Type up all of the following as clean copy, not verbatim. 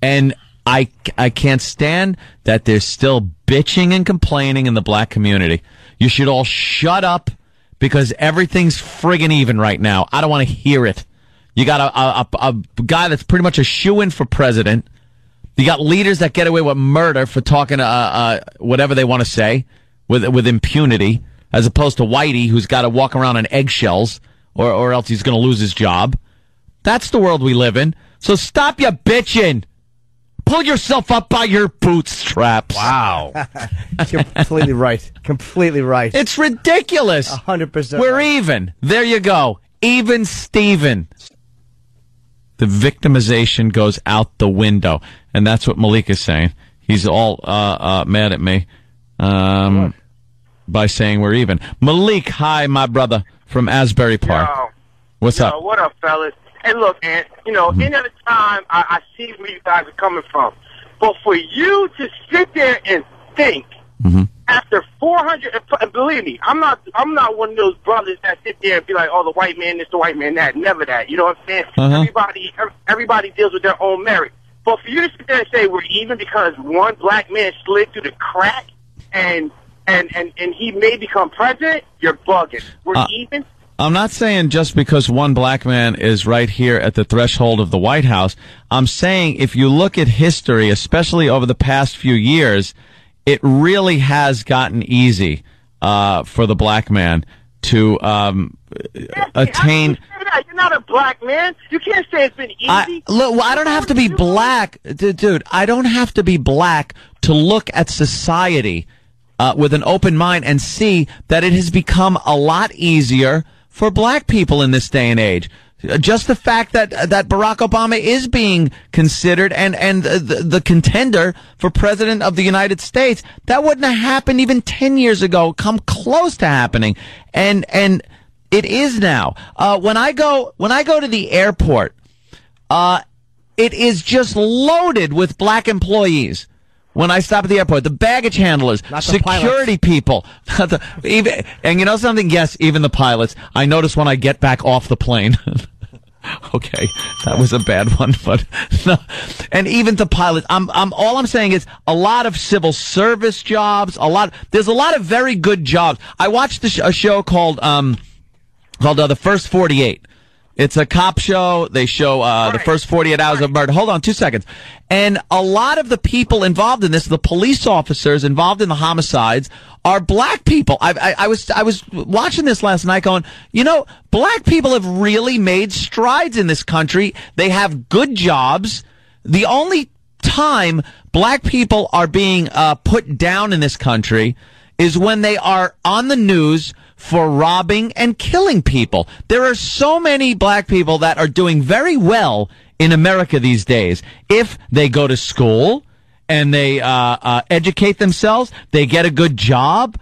And I can't stand that there's still bitching and complaining in the black community. You should all shut up because everything's friggin' even right now. I don't want to hear it. You got a guy that's pretty much a shoo-in for president. You got leaders that get away with murder for talking whatever they want to say with impunity, as opposed to Whitey, who's got to walk around on eggshells or else he's going to lose his job. That's the world we live in. So stop your bitching. Pull yourself up by your bootstraps. Wow. Completely right. Completely right. It's ridiculous. 100%. We're right. even. There you go. Even Steven. The victimization goes out the window. And that's what Malik is saying. He's all mad at me by saying we're even. Malik, hi, my brother from Asbury Park. What's up? What up, fellas? Hey, look, man, any other time, I see where you guys are coming from. But for you to sit there and think, after 400, and believe me, I'm not one of those brothers that sit there and be like, oh, the white man this, the white man that. Never that. You know what I'm saying? Everybody deals with their own merit. But for you to sit there and say we're even because one black man slid through the crack and he may become president, you're bugging. We're even. I'm not saying just because one black man is right here at the threshold of the White House. I'm saying if you look at history, especially over the past few years, it really has gotten easy for the black man to attain. You're not a black man. You can't say it's been easy. I don't have to be black, dude. I don't have to be black to look at society with an open mind and see that it has become a lot easier for black people in this day and age. Just the fact that Barack Obama is being considered and the contender for president of the United States, that wouldn't have happened even 10 years ago, come close to happening. And it is now. When I go to the airport, it is just loaded with black employees. When I stop at the airport, the baggage handlers, security people, and you know something? Yes, even the pilots. I notice when I get back off the plane. Okay, that was a bad one, but no. And even the pilots. All I'm saying is a lot of civil service jobs. There's a lot of very good jobs. I watched a show called The First 48. It's a cop show. They show the first 48 hours of murder. Hold on 2 seconds. And a lot of the people involved in this, the police officers involved in the homicides, are black people. I was watching this last night going, black people have really made strides in this country. They have good jobs. The only time black people are being put down in this country is when they are on the news for robbing and killing people. There are so many black people that are doing very well in America these days. If they go to school and they educate themselves, they get a good job.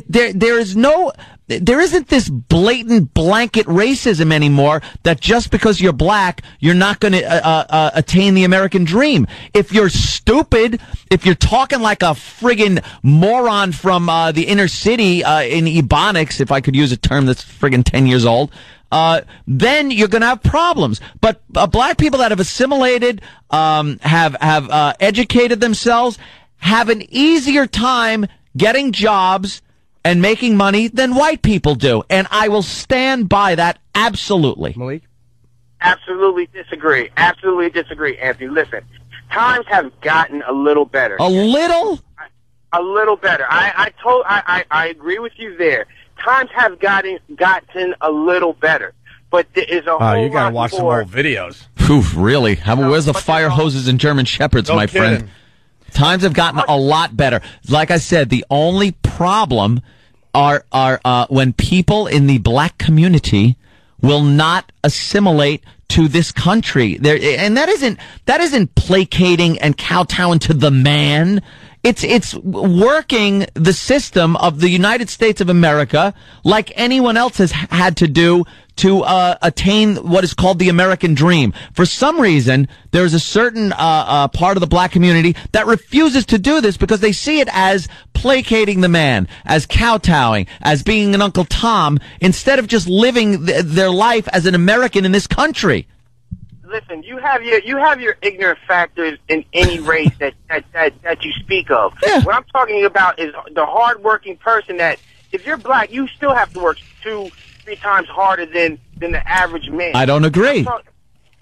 There isn't this blatant blanket racism anymore that just because you're black, you're not going to attain the American dream. If you're stupid, if you're talking like a friggin' moron from the inner city in Ebonics, if I could use a term that's friggin' 10 years old, then you're going to have problems. But black people that have assimilated, have educated themselves, have an easier time getting jobs and making money than white people do. And I will stand by that absolutely. Malik? Absolutely disagree. Absolutely disagree, Anthony. Listen, times have gotten a little better. A little? A little better. I agree with you there. Times have gotten a little better. But there is a whole lot more. You gotta watch some old videos. Oof, really? Where's the fire hoses and German Shepherds, my friend? Times have gotten a lot better. Like I said, the only problem are when people in the black community will not assimilate to this country. And that isn't placating and kowtowing to the man. It's working the system of the United States of America like anyone else has had to do to attain what is called the American dream. For some reason, there's a certain part of the black community that refuses to do this because they see it as placating the man, as kowtowing, as being an Uncle Tom, instead of just living their life as an American in this country. listen, you have your ignorant factors in any race that you speak of. Yeah. What I'm talking about is the hardworking person that, if you're black, you still have to work 2-3 times harder than the average man. I don't agree.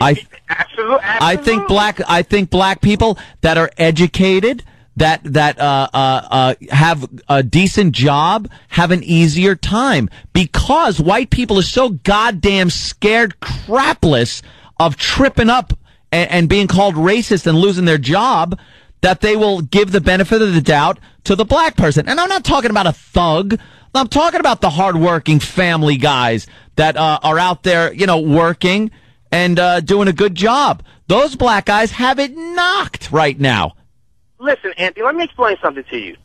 Absolutely. I think black people that are educated, that have a decent job, have an easier time, because white people are so goddamn scared crapless of tripping up and being called racist and losing their job, that they will give the benefit of the doubt to the black person. And I'm not talking about a thug. I'm talking about the hardworking family guys that are out there, working and doing a good job. Those black guys have it knocked right now. Listen, Anthony, let me explain something to you.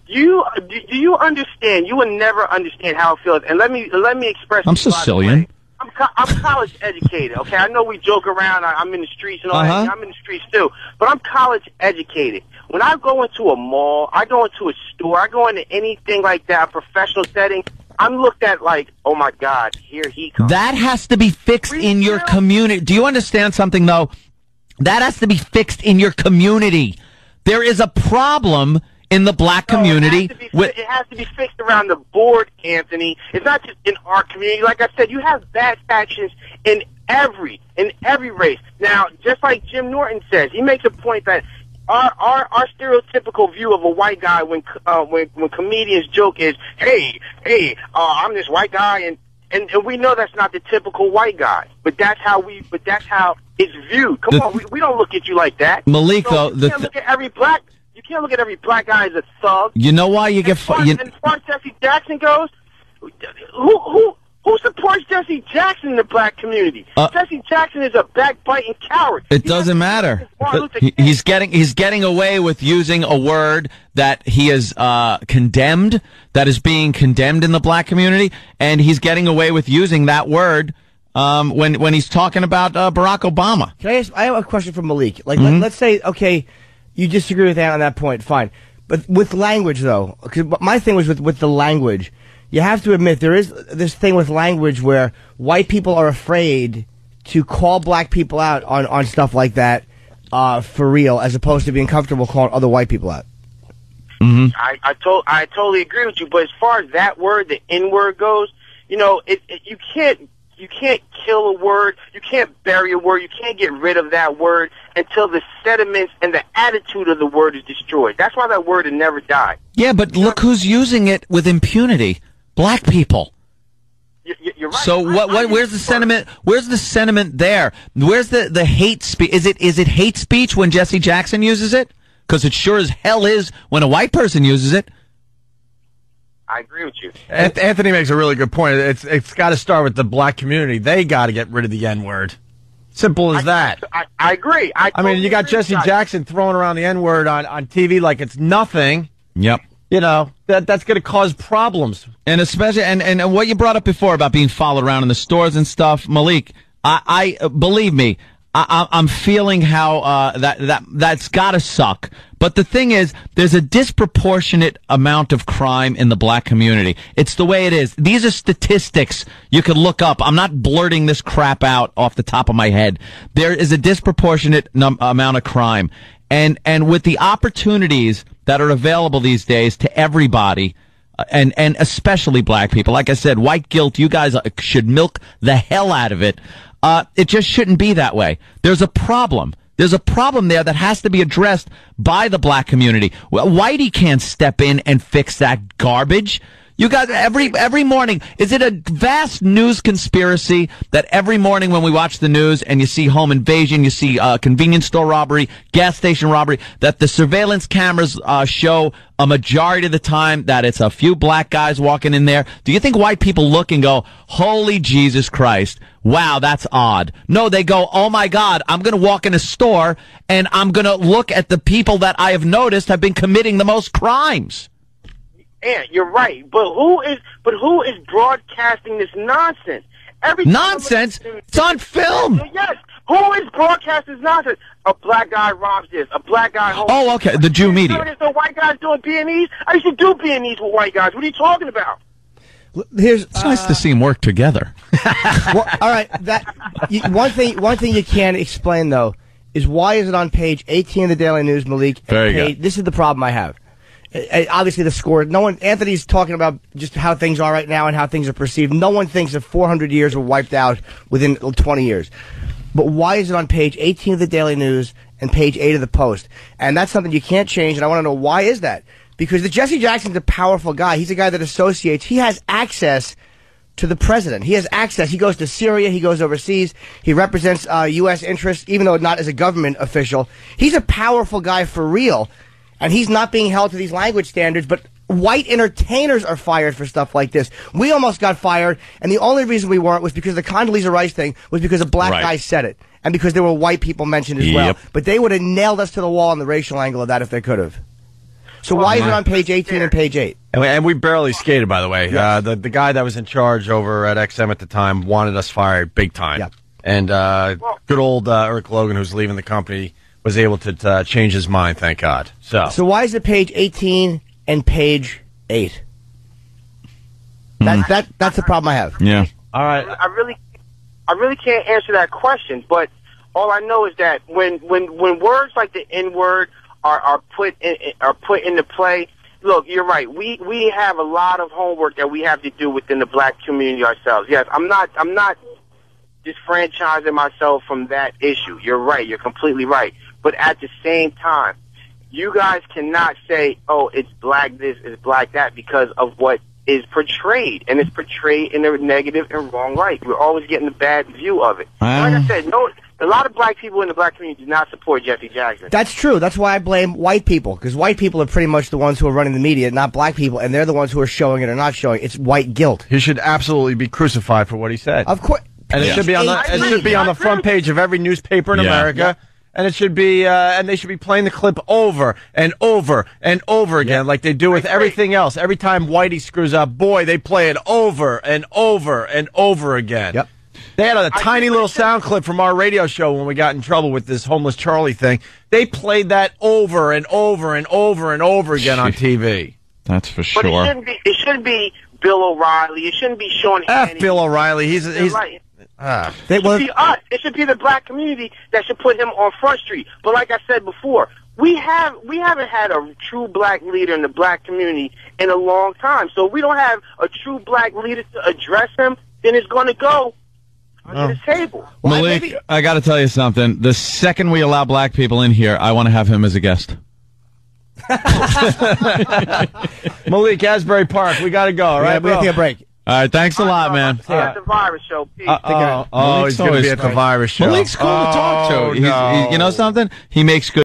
Do you understand? You will never understand how it feels. And let me express. I'm Sicilian. I'm college educated. Okay, I know we joke around. I'm in the streets and all that. I'm in the streets too, but I'm college educated. When I go into a mall, I go into a store, I go into anything like that, a professional setting, I'm looked at like, oh my God, here he comes. That has to be fixed in your community. Do you understand something though? That has to be fixed in your community. There is a problem in the black community. It has to be fixed around the board, Anthony. It's not just in our community. Like I said, you have bad factions in every race. Now, just like Jim Norton says, he makes a point that our stereotypical view of a white guy when comedians joke is, hey, I'm this white guy, and we know that's not the typical white guy, but that's how it's viewed. Come on, we don't look at you like that. Malik, so though, you can't look at every black guy as a thug. You know why you get as far as Jesse Jackson goes, who supports Jesse Jackson in the black community? Jesse Jackson is a backbiting coward. It doesn't matter. He's getting away with using a word that he is condemned, that is being condemned in the black community, and he's getting away with using that word when he's talking about Barack Obama. I have a question for Malik. Let's say, okay, you disagree with that on that point, fine. But with language, though, because my thing was with the language. You have to admit, there is this thing with language where white people are afraid to call black people out on stuff like that for real, as opposed to being comfortable calling other white people out. Mm-hmm. I totally agree with you, but as far as that word, the N word goes, you can't kill a word, you can't bury a word, you can't get rid of that word until the sediments and the attitude of the word is destroyed. That's why that word will never die. Yeah, but look who's using it with impunity. Black people. You're right. So where's the sentiment? Where's the sentiment there? Where's the hate speech? Is it hate speech when Jesse Jackson uses it? Because it sure as hell is when a white person uses it. I agree with you. Anthony makes a really good point. It's got to start with the black community. They got to get rid of the N-word. Simple as that. I agree. I mean, you got Jesse Jackson throwing around the N-word on TV like it's nothing. Yep. That's going to cause problems. And especially, and what you brought up before about being followed around in the stores and stuff, Malik, I believe me, I'm feeling how that's got to suck. But the thing is, there's a disproportionate amount of crime in the black community. It's the way it is. These are statistics you could look up. I'm not blurting this crap out off the top of my head. There is a disproportionate amount of crime. And with the opportunities that are available these days to everybody, and especially black people, like I said, white guilt, you guys should milk the hell out of it. It just shouldn't be that way. There's a problem. There's a problem there that has to be addressed by the black community. Well, Whitey can't step in and fix that garbage. You guys, every morning, is it a vast news conspiracy that every morning when we watch the news and you see home invasion, you see convenience store robbery, gas station robbery, that the surveillance cameras show a majority of the time that it's a few black guys walking in there? Do you think white people look and go, holy Jesus Christ, wow, that's odd? No, they go, oh my God, I'm going to walk in a store and I'm going to look at the people that I have noticed have been committing the most crimes. Yeah, you're right. But who is broadcasting this nonsense? Nonsense? It's on film. Yes. Who is broadcasting this nonsense? A black guy robs this. A black guy homes. Oh, okay. The Jew media. There's no white guys doing B&Es. I used to do B&Es with white guys. What are you talking about? Here's It's nice to see them work together. well, all right. One thing you can't explain though is why is it on page 18 of the Daily News, Malik? Very good. This is the problem I have. Obviously, the score. No one. Anthony's talking about just how things are right now and how things are perceived. No one thinks that 400 years were wiped out within 20 years. But why is it on page 18 of the Daily News and page 8 of the Post? And that's something you can't change. And I want to know why is that? Because the Jesse Jackson's a powerful guy. He's a guy that associates. He has access to the president. He has access. He goes to Syria. He goes overseas. He represents U.S. interests, even though not as a government official. He's a powerful guy for real. And he's not being held to these language standards, but white entertainers are fired for stuff like this. We almost got fired, and the only reason we weren't was because the Condoleezza Rice thing was because a black guy said it, and because there were white people mentioned as well. But they would have nailed us to the wall on the racial angle of that if they could have. So why is it on page 18 and page 8? And we barely skated, by the way. Yes. The guy that was in charge over at XM at the time wanted us fired big time. Yep. And good old Eric Logan, who's leaving the company, was able to change his mind, thank God. So why is it page 18 and page 8? That's the problem I have. Yeah. All right. I really can't answer that question, but all I know is that when words like the N-word are put into play, look, you're right. We have a lot of homework that we have to do within the black community ourselves. Yes, I'm not disfranchising myself from that issue. You're right. You're completely right. But at the same time, you guys cannot say, oh, it's black this, it's black that, because of what is portrayed. And it's portrayed in a negative and wrong light. We're always getting the bad view of it. Like I said, a lot of black people in the black community do not support Jesse Jackson. That's true. That's why I blame white people, because white people are pretty much the ones who are running the media, not black people, and they're the ones who are showing it or not showing it. It's white guilt. He should absolutely be crucified for what he said. Of course. And it should be on the front page of every newspaper in America. Yeah. And it should be, and they should be playing the clip over and over and over again, like they do with everything else. Every time Whitey screws up, boy, they play it over and over and over again. Yep. They had a tiny little sound clip from our radio show when we got in trouble with this homeless Charlie thing. They played that over and over and over and over again on TV. That's for sure. But it shouldn't be Bill O'Reilly. It shouldn't be Sean Hannity. F. Bill O'Reilly. He's right. It should be us. It should be the black community that should put him on Front Street. But like I said before, we haven't had a true black leader in the black community in a long time. So if we don't have a true black leader to address him, then it's going to go under the table. Malik, I got to tell you something. The second we allow black people in here, I want to have him as a guest. Malik, Asbury Park, we got to go. All right, we have to take a break. All right, thanks a lot, man. At the virus show. Peace. He's going to be at the virus show. Malik's cool to talk to. No. You know something? He makes good